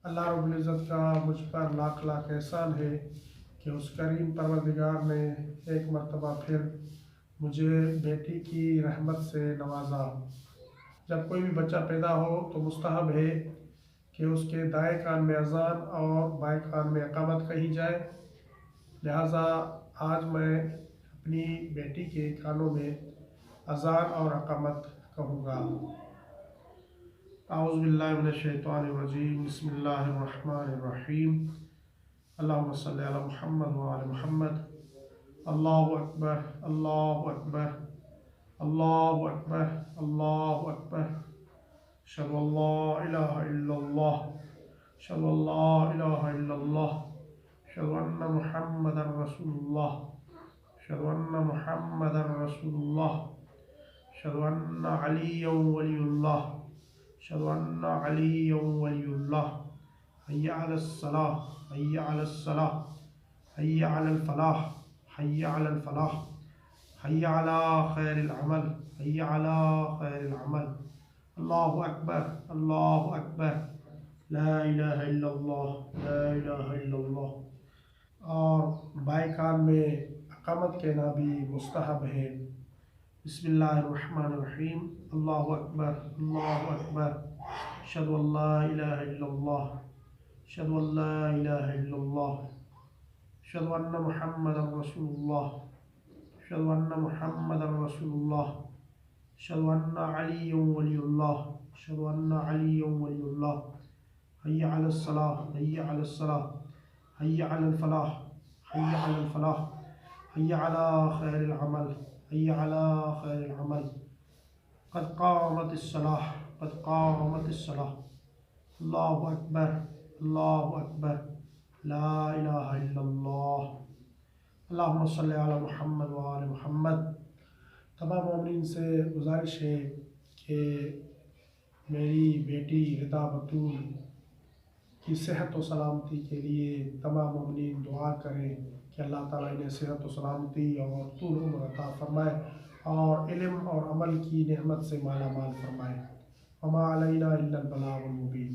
اللہ رب العزت کا مجھ پر لاکھ لاکھ احسان ہے کہ اس کریم پروردگار نے ایک مرتبہ پھر مجھے بیٹی کی رحمت سے نوازا۔ جب کوئی بھی بچہ پیدا ہو تو مستحب ہے کہ اس کے دائیں کان میں اذان اور بائیں کان میں اقامت کہی جائے، لہٰذا آج میں اپنی بیٹی کے کانوں میں اذان اور اقامت کہوں گا۔ اعوذ باللہ من الشیطان الرجیم، بسم اللہ الرحمن الرحیم، اللہم صلی علی محمد وعلی محمد۔ اللہ اکبر، اللہ اکبر، اللہ اکبر، اللہ اکبر، اشہد ان لا الہ الا اللہ، اشہد ان لا الہ الا اللہ، اشہد ان محمد رسول اللہ، اشہد ان محمد رسول اللہ، اشہد ان علی ولی اللہ، اشہد ان علی ولی اللہ، حی علی الصلاۃ، حی علی الصلاۃ، حی علی الفلاح، حی علی الفلاح، حی علی خیر العمل، حی علی خیر العمل، اللہ اکبر، اللہ اکبر، لا الہ الا اللہ، لا الہ الا اللہ۔ اور بائیں کان میں اقامت کہنا بھی مستحب ہے۔ بسم اللہ الرحمن الرحیم، اللہ اکبر، اللہ اکبر، اشہد ان لا الہ الا اللہ، اشہد ان لا الہ الا اللہ، اشہد ان محمد رسول اللہ، اشہد ان محمد رسول اللہ، اشہد ان علی ولی اللہ، اشہد ان علی ولی اللہ، حی علی الصلاۃ، حی علی الصلاۃ، حی علی الفلاح، حی علی الفلاح، حی علی خیر العمل، حی علی خیر العمل، قد قامت الصلاۃ، قد قامت الصلاۃ، اللہ اکبر، اللہ اکبر، لا الہ الا اللہ۔ اللہم صلی علی محمد وعلی محمد۔ تمام مومنین سے گزارش ہے کہ میری بیٹی ردا بطول کی صحت و سلامتی کے لیے تمام مومنین دعا کریں کہ اللہ تعالیٰ انہیں صحت و سلامتی اور طول عمر عطا فرمائے اور علم اور عمل کی نعمت سے مالا مال فرمائے۔ وما علینا الا البلاغ المبین۔